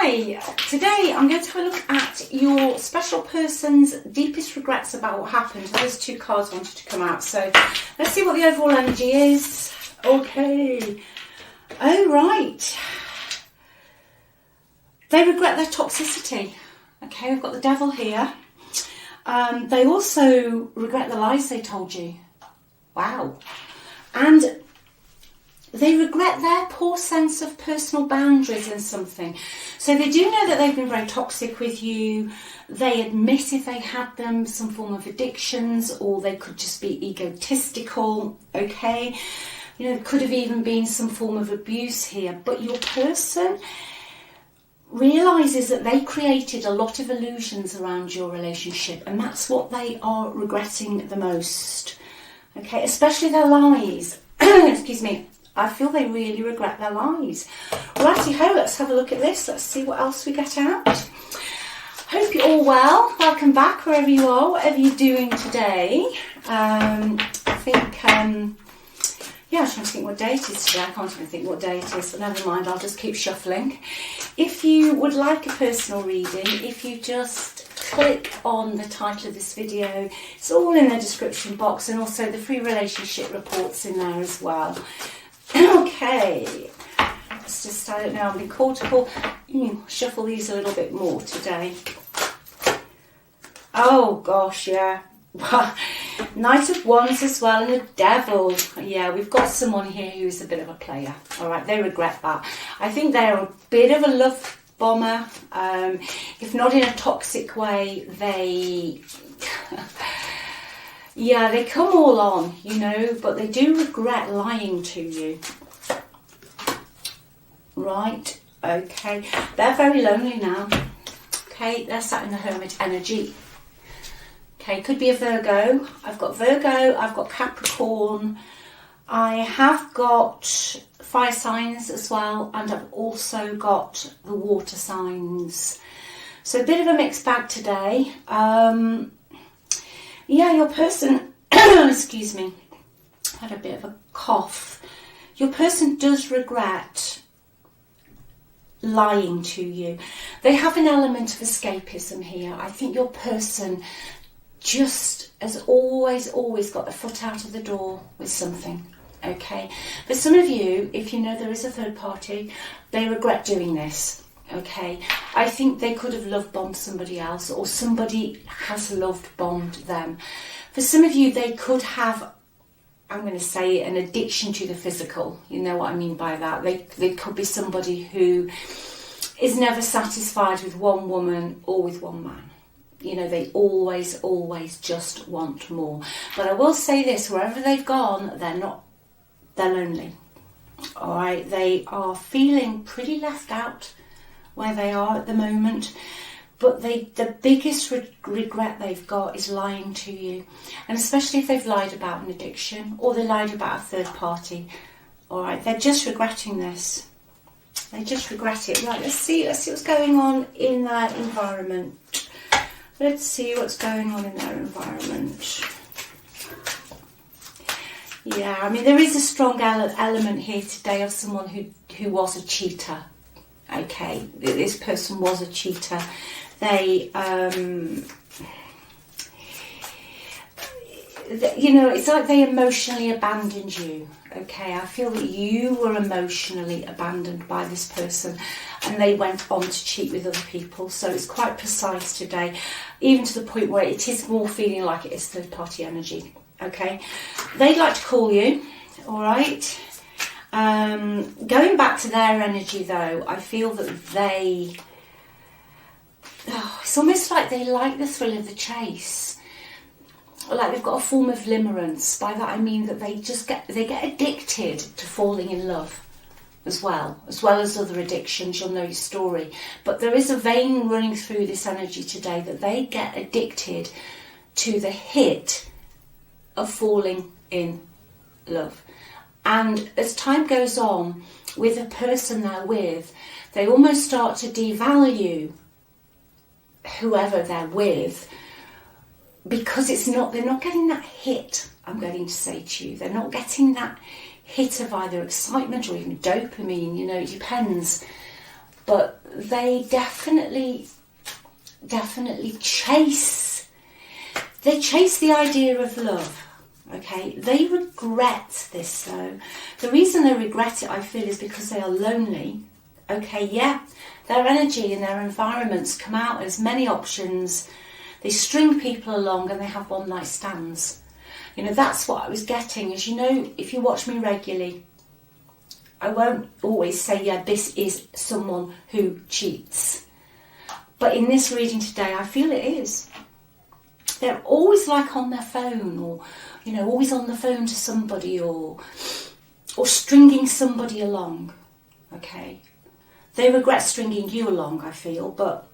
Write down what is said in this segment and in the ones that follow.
Hi, today I'm going to have a look at your special person's deepest regrets about what happened. Those two cards wanted to come out, so let's see what the overall energy is. Okay, oh right, they regret their toxicity. Okay, we've got the devil here. They also regret the lies they told you. Wow. And they regret their poor sense of personal boundaries in something. So they do know that they've been very toxic with you. They admit if they had them, some form of addictions, or they could just be egotistical, okay? You know, it could have even been some form of abuse here. But your person realises that they created a lot of illusions around your relationship, and that's what they are regretting the most, okay? Especially their lies. Excuse me. I feel they really regret their lies. Righty-ho, let's have a look at this. Let's see what else we get out. Hope you're all well. Welcome back wherever you are, whatever you're doing today. I think, yeah, I'm trying to think what day it is today. I can't even think what day it is, but never mind, I'll just keep shuffling. If you would like a personal reading, if you just click on the title of this video, it's all in the description box, and also the free relationship reports in there as well. Okay, let's just, I don't know, I'm being called to shuffle these a little bit more today. Oh gosh, yeah. Knight of Wands as well, and the Devil. Yeah, we've got someone here who's a bit of a player. All right, they regret that. I think they're a bit of a love bomber. If not in a toxic way, they... yeah, they come all on, you know, but they do regret lying to you. Right, okay. They're very lonely now. Okay, they're sat in the Hermit energy. Okay, could be a Virgo. I've got Virgo, I've got Capricorn. I have got fire signs as well, and I've also got the water signs. So a bit of a mixed bag today. Yeah, your person, excuse me, had a bit of a cough. Your person does regret lying to you. They have an element of escapism here. I think your person just has always got their foot out of the door with something, okay? For some of you, if you know there is a third party, they regret doing this. Okay, I think they could have love bombed somebody else, or somebody has love bombed them. For some of you, they could have, I'm going to say, an addiction to the physical. You know what I mean by that. They could be somebody who is never satisfied with one woman or with one man. You know, they always just want more. But I will say this, wherever they've gone, they're lonely. All right, they are feeling pretty left out where they are at the moment, but the biggest regret they've got is lying to you, and especially if they've lied about an addiction or they lied about a third party. All right, they're just regretting this. They just regret it. Right, let's see what's going on in their environment. Let's see what's going on in their environment. Yeah, I mean, there is a strong element here today of someone who was a cheater. Okay, this person was a cheater. They, you know, it's like they emotionally abandoned you. Okay, I feel that you were emotionally abandoned by this person, and they went on to cheat with other people. So it's quite precise today, even to the point where it is more feeling like it is third party energy. Okay, they'd like to call you. All right. Going back to their energy though, I feel that it's almost like they like the thrill of the chase. Like they've got a form of limerence. By that I mean that they get addicted to falling in love as well as other addictions. You'll know your story. But there is a vein running through this energy today that they get addicted to the hit of falling in love. And as time goes on with the person they're with, they almost start to devalue whoever they're with, because they're not getting that hit, I'm going to say to you. They're not getting that hit of either excitement or even dopamine, you know, it depends. but they definitely chase the idea of love. Okay, they regret this though. The reason they regret it, I feel, is because they are lonely. Okay, yeah, their energy and their environments come out as many options. They string people along and they have one night stands. You know, that's what I was getting. As you know, if you watch me regularly, I won't always say, yeah, this is someone who cheats. But in this reading today, I feel it is. They're always like on their phone, or, you know, always on the phone to somebody, or stringing somebody along. Okay. They regret stringing you along, I feel, but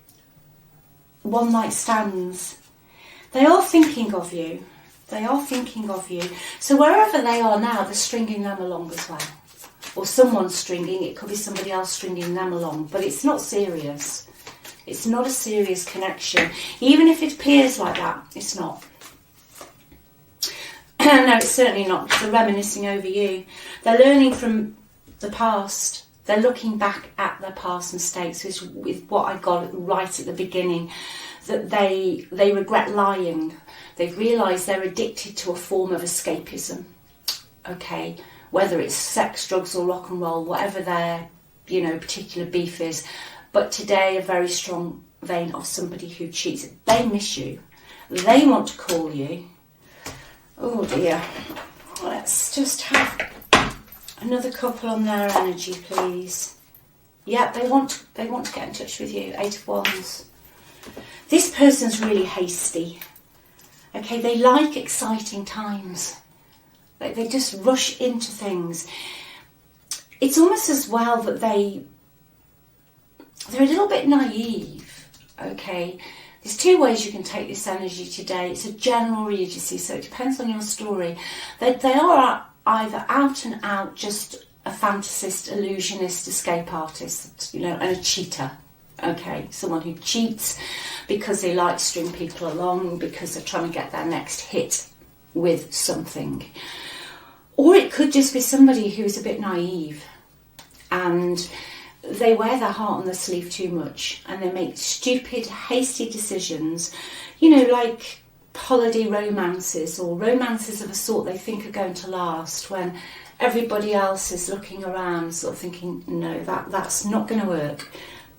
one night stands. They are thinking of you. They are thinking of you. So wherever they are now, they're stringing them along as well. Or someone's stringing, it could be somebody else stringing them along, but it's not serious. It's not a serious connection. Even if it appears like that, it's not. No, it's certainly not. They're reminiscing over you. They're learning from the past. They're looking back at their past mistakes, which with what I got right at the beginning, that they regret lying. They've realised they're addicted to a form of escapism. Okay, whether it's sex, drugs or rock and roll, whatever their, you know, particular beef is. But today, a very strong vein of somebody who cheats. They miss you. They want to call you. Oh dear. Let's just have another couple on their energy, please. Yeah, they want to get in touch with you. 8 of Wands. This person's really hasty. Okay, they like exciting times. They just rush into things. It's almost as well that they're a little bit naive. Okay, there's two ways you can take this energy today. It's a general read, you see, so it depends on your story. They are either out and out just a fantasist, illusionist, escape artist, you know, and a cheater. Okay, someone who cheats because they like to string people along, because they're trying to get their next hit with something. Or it could just be somebody who's a bit naive and they wear their heart on their sleeve too much, and they make stupid, hasty decisions, you know, like holiday romances, or romances of a sort they think are going to last, when everybody else is looking around sort of thinking, no, that's not going to work.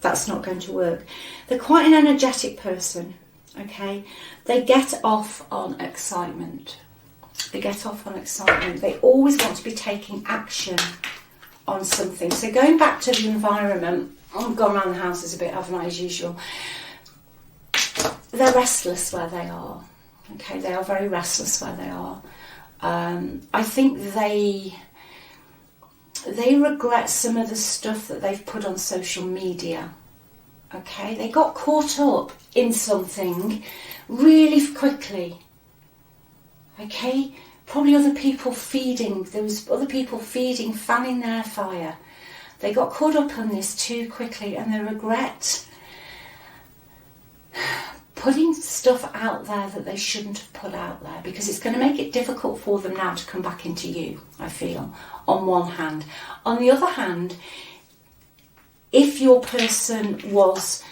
That's not going to work. They're quite an energetic person, okay? They get off on excitement. They get off on excitement. They always want to be taking action on something. So going back to the environment, I've gone around the houses a bit, haven't I, as usual. They're restless where they are. Okay, they are very restless where they are. I think they regret some of the stuff that they've put on social media. Okay, they got caught up in something really quickly. Okay, probably other people feeding, fanning their fire. They got caught up on this too quickly, and they regret putting stuff out there that they shouldn't have put out there, because it's going to make it difficult for them now to come back into you, I feel, on one hand. On the other hand, if your person was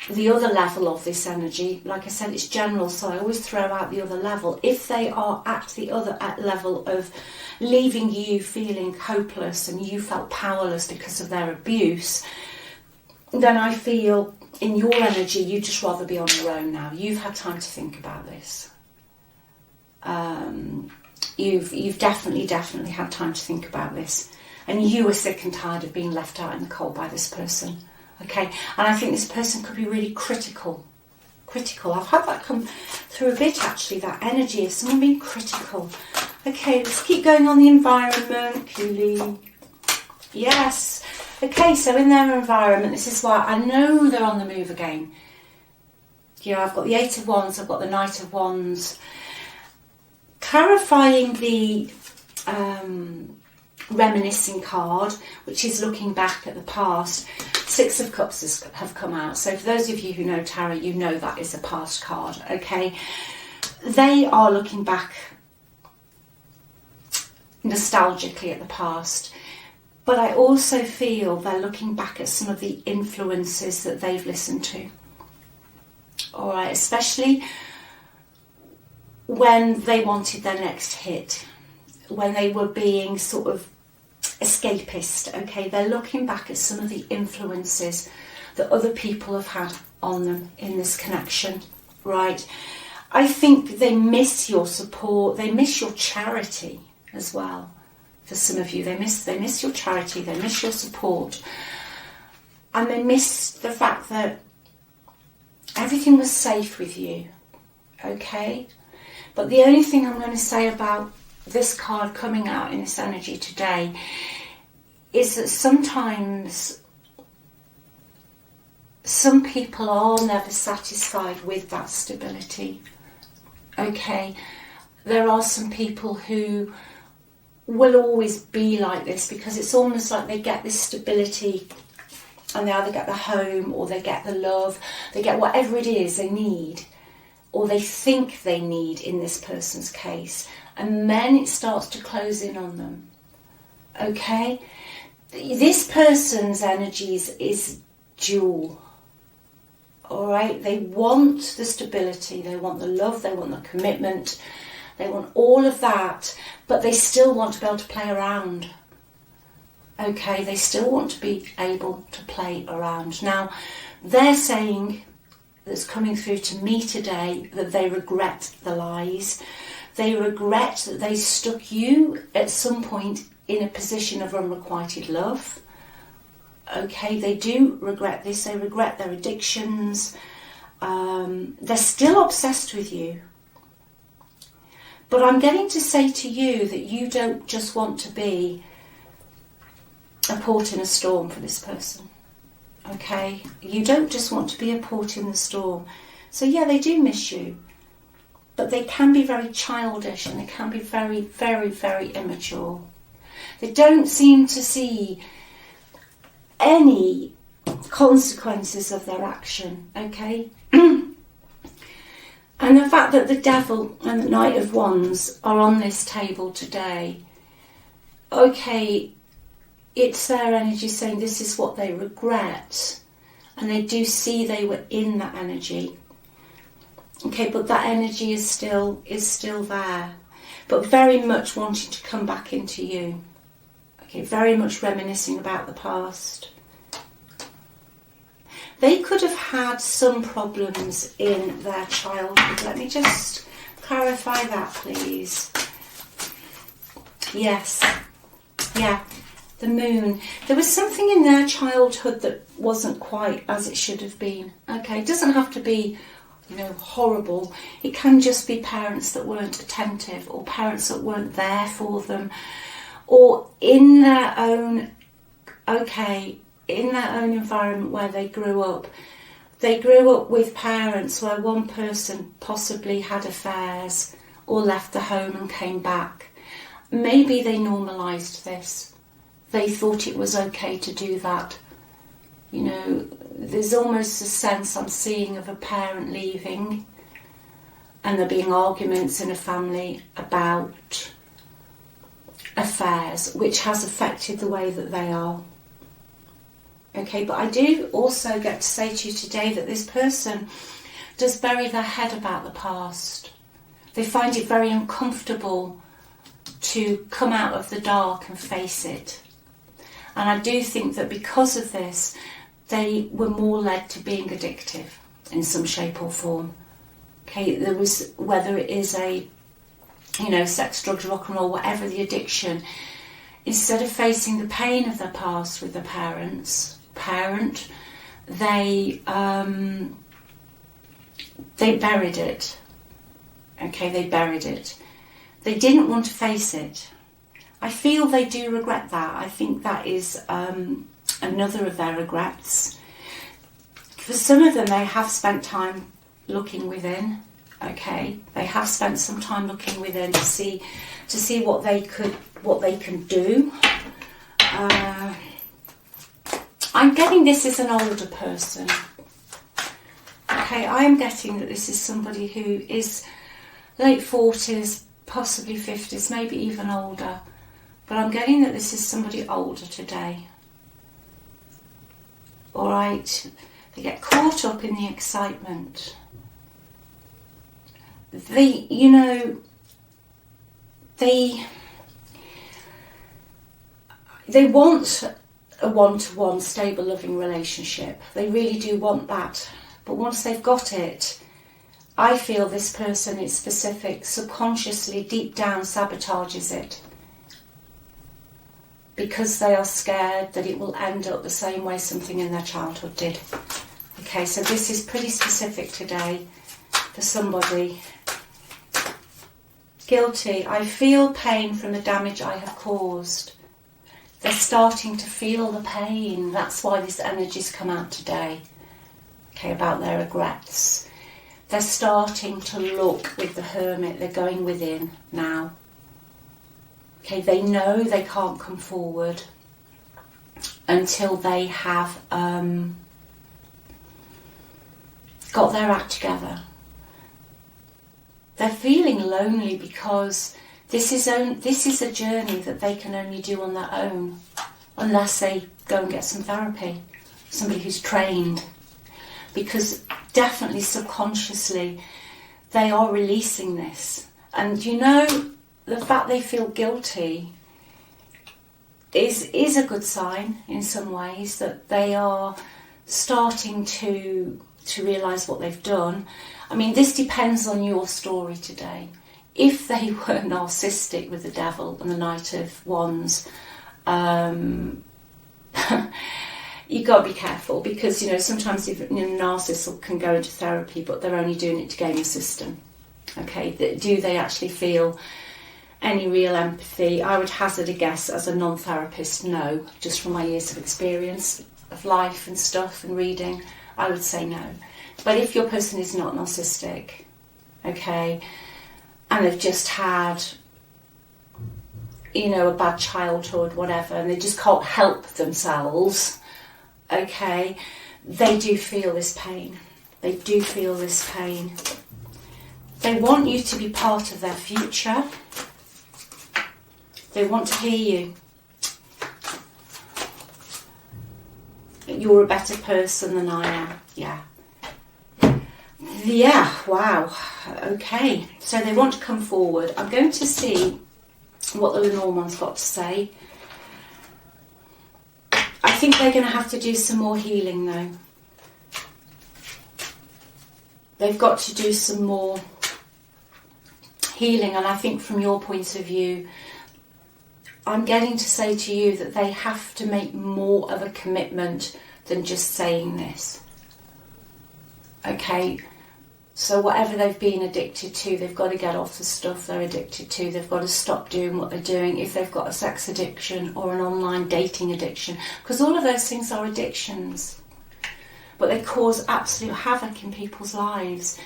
the other level of this energy, like I said, it's general, so I always throw out the other level. If they are at the other level of leaving you feeling hopeless and you felt powerless because of their abuse, then I feel in your energy you'd just rather be on your own now. You've had time to think about this. You've definitely had time to think about this, and you are sick and tired of being left out in the cold by this person. Okay, and I think this person could be really critical. I've had that come through a bit, actually, that energy of someone being critical. Okay, let's keep going on the environment, Keeley. Yes. Okay, so in their environment, this is why I know they're on the move again. You know, I've got the 8 of Wands, I've got the Knight of Wands. Clarifying the Reminiscing card, which is looking back at the past. 6 of Cups have come out. So for those of you who know tarot, you know that is a past card, okay? They are looking back nostalgically at the past. But I also feel they're looking back at some of the influences that they've listened to. All right, especially when they wanted their next hit, when they were being sort of escapist, okay? They're looking back at some of the influences that other people have had on them in this connection, right? I think they miss your support, they miss your charity as well. For some of you, they miss your charity, they miss your support, and they miss the fact that everything was safe with you, okay? But the only thing I'm going to say about this card coming out in this energy today is that sometimes some people are never satisfied with that stability, okay? There are some people who will always be like this because it's almost like they get this stability and they either get the home or they get the love, they get whatever it is they need or they think they need in this person's case, and then it starts to close in on them, okay? This person's energies is dual, all right? They want the stability, they want the love, they want the commitment, they want all of that, but they still want to be able to play around. Okay, they still want to be able to play around. Now, they're saying, that's coming through to me today, that they regret the lies. They regret that they stuck you at some point in a position of unrequited love. Okay, they do regret this. They regret their addictions. They're still obsessed with you. But I'm getting to say to you that you don't just want to be a port in a storm for this person, okay? You don't just want to be a port in the storm. So yeah, they do miss you, but they can be very childish and they can be very, very, very immature. They don't seem to see any consequences of their action, okay? And the fact that the Devil and the Knight of Wands are on this table today, okay, it's their energy saying this is what they regret, and they do see they were in that energy. Okay, but that energy is still there, but very much wanting to come back into you. Okay, very much reminiscing about the past. They could have had some problems in their childhood. Let me just clarify that, please. Yes. Yeah. The Moon. There was something in their childhood that wasn't quite as it should have been. Okay. It doesn't have to be, horrible. It can just be parents that weren't attentive or parents that weren't there for them. Or in their own, in their own environment where they grew up with parents where one person possibly had affairs or left the home and came back. Maybe they normalised this. They thought it was okay to do that. There's almost a sense I'm seeing of a parent leaving and there being arguments in a family about affairs, which has affected the way that they are. Okay, but I do also get to say to you today that this person does bury their head about the past. They find it very uncomfortable to come out of the dark and face it. And I do think that because of this, they were more led to being addictive in some shape or form. Okay, there was, whether it is a, sex, drugs, rock and roll, whatever the addiction, instead of facing the pain of their past with their parent, they buried it. Okay, they buried it. They didn't want to face it. I feel they do regret that. I think that is another of their regrets. For some of them, they have spent time looking within. Okay, they have spent some time looking within to see what they can do. I'm getting this is an older person. Okay, I am getting that this is somebody who is late 40s, possibly 50s, maybe even older. but I'm getting that this is somebody older today. All right, they get caught up in the excitement. They want a one-to-one stable loving relationship. They really do want that. But once they've got it, I feel this person is specific, subconsciously, deep down sabotages it. Because they are scared that it will end up the same way something in their childhood did. Okay, so this is pretty specific today for somebody. Guilty. I feel pain from the damage I have caused. They're starting to feel the pain. That's why this energy's come out today. Okay, about their regrets. They're starting to look with the Hermit. They're going within now. Okay, they know they can't come forward until they have got their act together. They're feeling lonely because this is a journey that they can only do on their own, unless they go and get some therapy, somebody who's trained. Because definitely subconsciously they are releasing this. And you know, the fact they feel guilty is a good sign in some ways, that they are starting to realise what they've done. I mean, this depends on your story today. If they were narcissistic with the Devil and the Knight of Wands, you've got to be careful, because, you know, sometimes narcissists can go into therapy, but they're only doing it to game the system. Okay, do they actually feel any real empathy? I would hazard a guess as a non-therapist, no, just from my years of experience of life and stuff and reading, I would say no. But if your person is not narcissistic, okay, and they've just had, you know, a bad childhood, whatever, and they just can't help themselves, okay, they do feel this pain. They do feel this pain. They want you to be part of their future. They want to hear you. You're a better person than I am. Yeah. Yeah, wow. Okay, so they want to come forward. I'm going to see what the Lenormand's got to say. I think they're going to have to do some more healing, though. They've got to do some more healing, and I think from your point of view, I'm getting to say to you that they have to make more of a commitment than just saying this. Okay, so whatever they've been addicted to, they've got to get off the stuff they're addicted to. They've got to stop doing what they're doing. If they've got a sex addiction or an online dating addiction, because all of those things are addictions, but they cause absolute havoc in people's lives.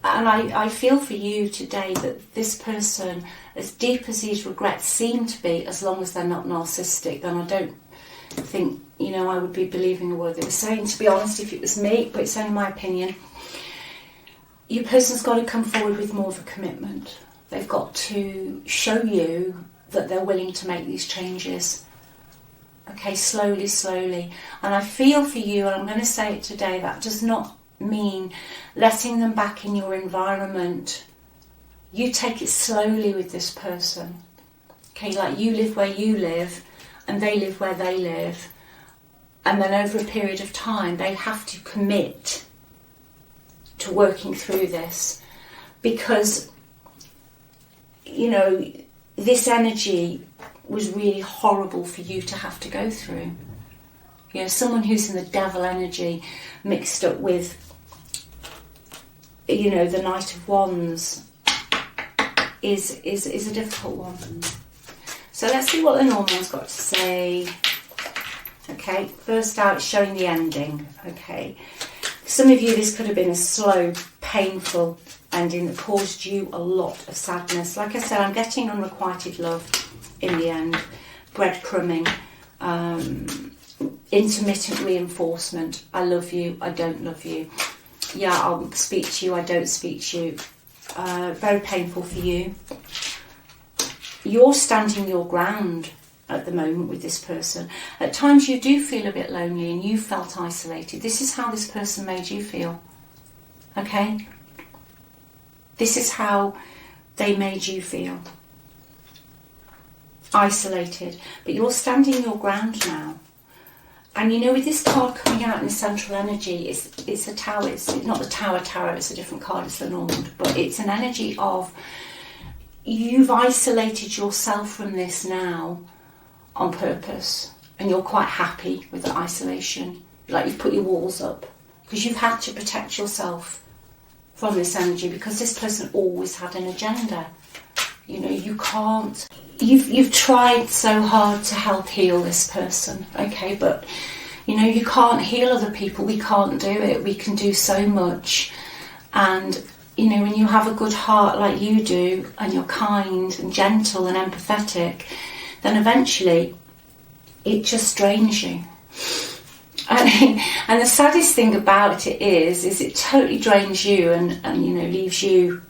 And I feel for you today that this person, as deep as these regrets seem to be, as long as they're not narcissistic, then I don't think, you know, I would be believing a word they were saying, to be honest, if it was me, but it's only my opinion. Your person's got to come forward with more of a commitment. They've got to show you that they're willing to make these changes. Okay, slowly, slowly. And I feel for you, and I'm going to say it today, that does not mean letting them back in your environment. You take it slowly with this person. Okay, like you live where you live and they live where they live, and then over a period of time they have to commit to working through this, because, you know, this energy was really horrible for you to have to go through. You know, someone who's in the Devil energy mixed up with, you know, the Knight of Wands is a difficult one. So let's see what the Lenormand's got to say. Okay, first out, it's showing the ending. Okay, for some of you this could have been a slow, painful ending that caused you a lot of sadness. Like I said, I'm getting unrequited love in the end, breadcrumbing, intermittent reinforcement. I love you, I don't love you. Yeah, I'll speak to you, I don't speak to you. Very painful for you. you're standing your ground at the moment with this person. At times you do feel a bit lonely and you felt isolated. This is how this person made you feel. Okay? This is how they made you feel. Isolated. But you're standing your ground now. And you know, with this card coming out in the central energy, it's a tower. It's not the tower tarot, it's a different card, it's the Normand. But it's an energy of, you've isolated yourself from this now on purpose, and you're quite happy with the isolation. Like, you've put your walls up because you've had to protect yourself from this energy, because this person always had an agenda. You know, you can't, you've tried so hard to help heal this person, okay, but you know, you can't heal other people. We can't do it. We can do so much. And you know, when you have a good heart like you do, and you're kind and gentle and empathetic, then eventually it just drains you. And the saddest thing about it is it totally drains you and you know, leaves you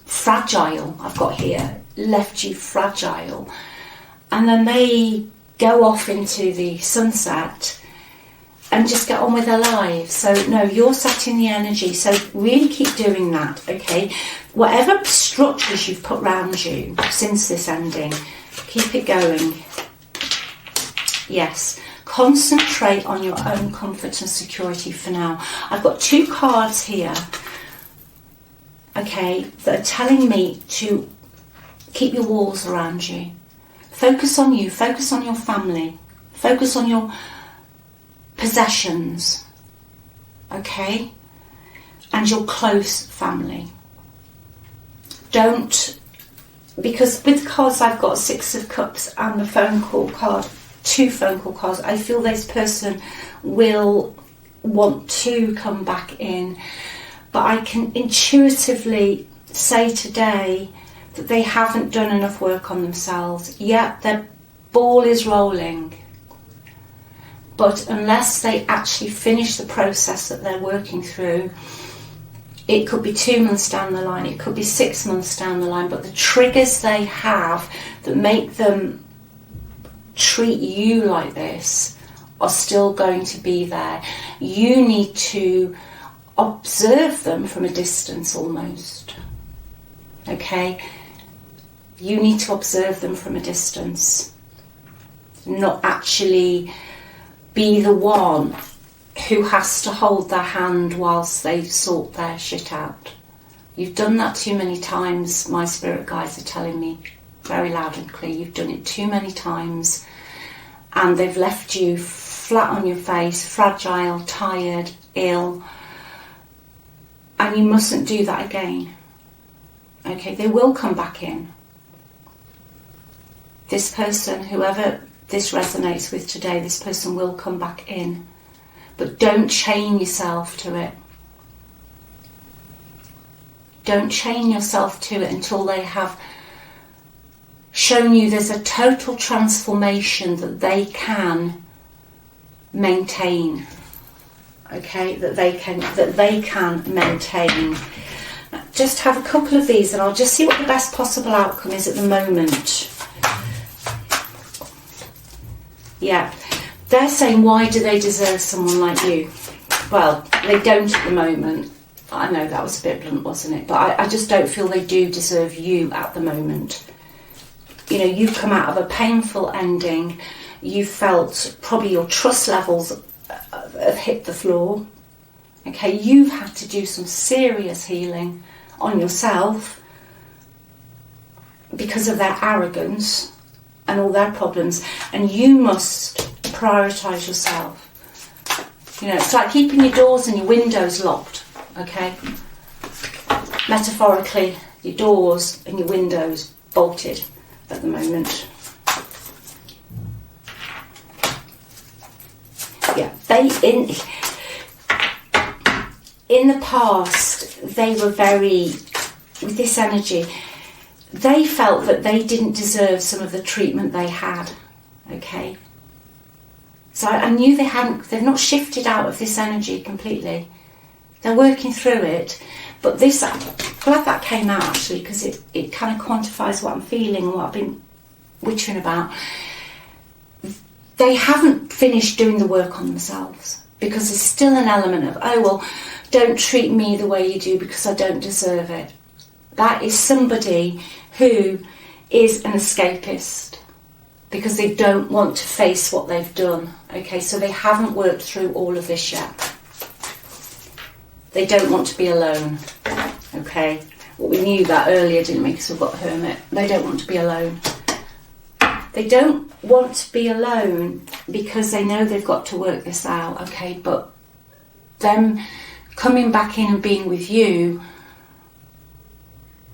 fragile. I've got here, left you fragile. And then they go off into the sunset and just get on with their lives. So no, you're setting the energy. So really keep doing that, okay? Whatever structures you've put around you since this ending, keep it going. Yes. Concentrate on your own comfort and security for now. I've got 2 cards here, okay, that are telling me to keep your walls around you. Focus on you, focus on your family, focus on your possessions, okay, and your close family. Don't, because with cards I've got 6 of Cups and the phone call card, 2 phone call cards, I feel this person will want to come back in, but I can intuitively say today that they haven't done enough work on themselves. Yeah, their ball is rolling, but unless they actually finish the process that they're working through, it could be 2 months down the line, it could be 6 months down the line, but the triggers they have that make them treat you like this are still going to be there. You need to observe them from a distance almost, okay? You need to observe them from a distance, not actually be the one who has to hold their hand whilst they sort their shit out. You've done that too many times, my spirit guides are telling me very loud and clear. You've done it too many times and they've left you flat on your face, fragile, tired, ill, and you mustn't do that again. Okay, they will come back in. This person, whoever this resonates with today, this person will come back in, but don't chain yourself to it. Don't chain yourself to it until they have shown you there's a total transformation that they can maintain. Okay, that they can maintain. Just have a couple of these and I'll just see what the best possible outcome is at the moment. Yeah, they're saying, why do they deserve someone like you? Well, they don't at the moment. I know that was a bit blunt, wasn't it? But I just don't feel they do deserve you at the moment. You know, you've come out of a painful ending. You felt probably your trust levels have hit the floor. Okay, you've had to do some serious healing on yourself because of their arrogance and all their problems, and you must prioritise yourself. You know, it's like keeping your doors and your windows locked, okay? Metaphorically, your doors and your windows bolted at the moment. Yeah, in the past, they were very, with this energy, they felt that they didn't deserve some of the treatment they had, okay? So I knew they've not shifted out of this energy completely. They're working through it. But this, I'm glad that came out actually, because it kind of quantifies what I'm feeling and what I've been wittering about. They haven't finished doing the work on themselves, because there's still an element of, oh, well, don't treat me the way you do because I don't deserve it. That is somebody who is an escapist because they don't want to face what they've done. Okay, so they haven't worked through all of this yet. They don't want to be alone. Okay, well, we knew that earlier, didn't we? Because we've got Hermit. They don't want to be alone. They don't want to be alone because they know they've got to work this out. Okay, but them coming back in and being with you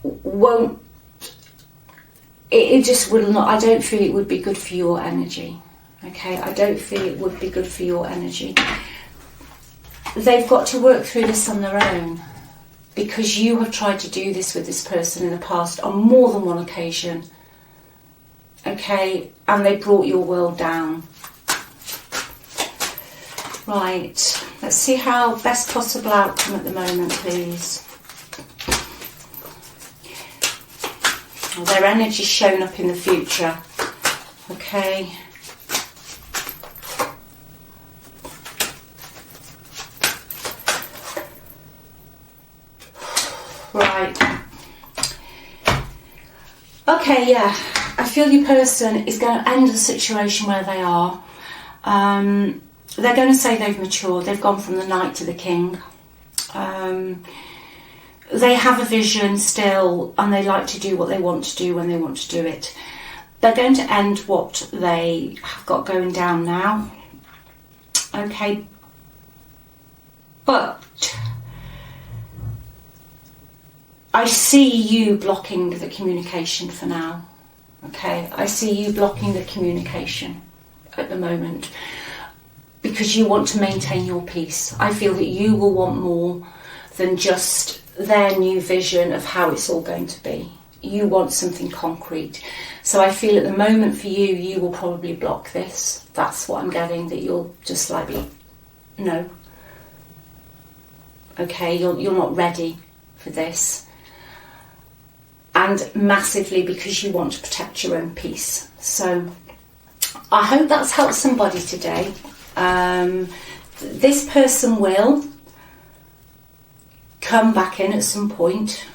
won't, it just will not, I don't feel it would be good for your energy. Okay, I don't feel it would be good for your energy. They've got to work through this on their own, because you have tried to do this with this person in the past on more than one occasion. Okay, and they brought your world down. Right, let's see how best possible outcome at the moment, please. Well, their energy's shown up in the future. Okay. Right. Okay, yeah. I feel your person is going to end the situation where they are. They're going to say they've matured. They've gone from the Knight to the King. They have a vision still, and they like to do what they want to do when they want to do it. They're going to end what they have got going down now. Okay. But I see you blocking the communication for now. Okay, I see you blocking the communication at the moment because you want to maintain your peace. I feel that you will want more than just their new vision of how it's all going to be. You want something concrete. So I feel at the moment for you, you will probably block this. That's what I'm getting, that you'll just slightly, no. Okay, you're not ready for this. And massively because you want to protect your own peace. So I hope that's helped somebody today. This person will come back in at some point,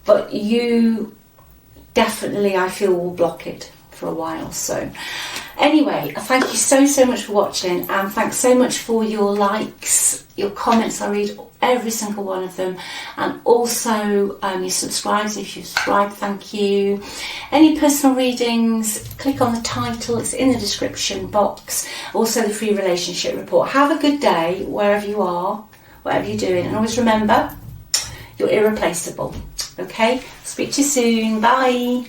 but you definitely, I feel, will block it for a while. So anyway, thank you so much for watching, and thanks so much for your likes, your comments. I read every single one of them, and also your subscribes. If you subscribe, thank you. Any personal readings, click on the title, it's in the description box. Also the free relationship report. Have a good day wherever you are, whatever you're doing, and always remember, you're irreplaceable. Okay, speak to you soon. Bye.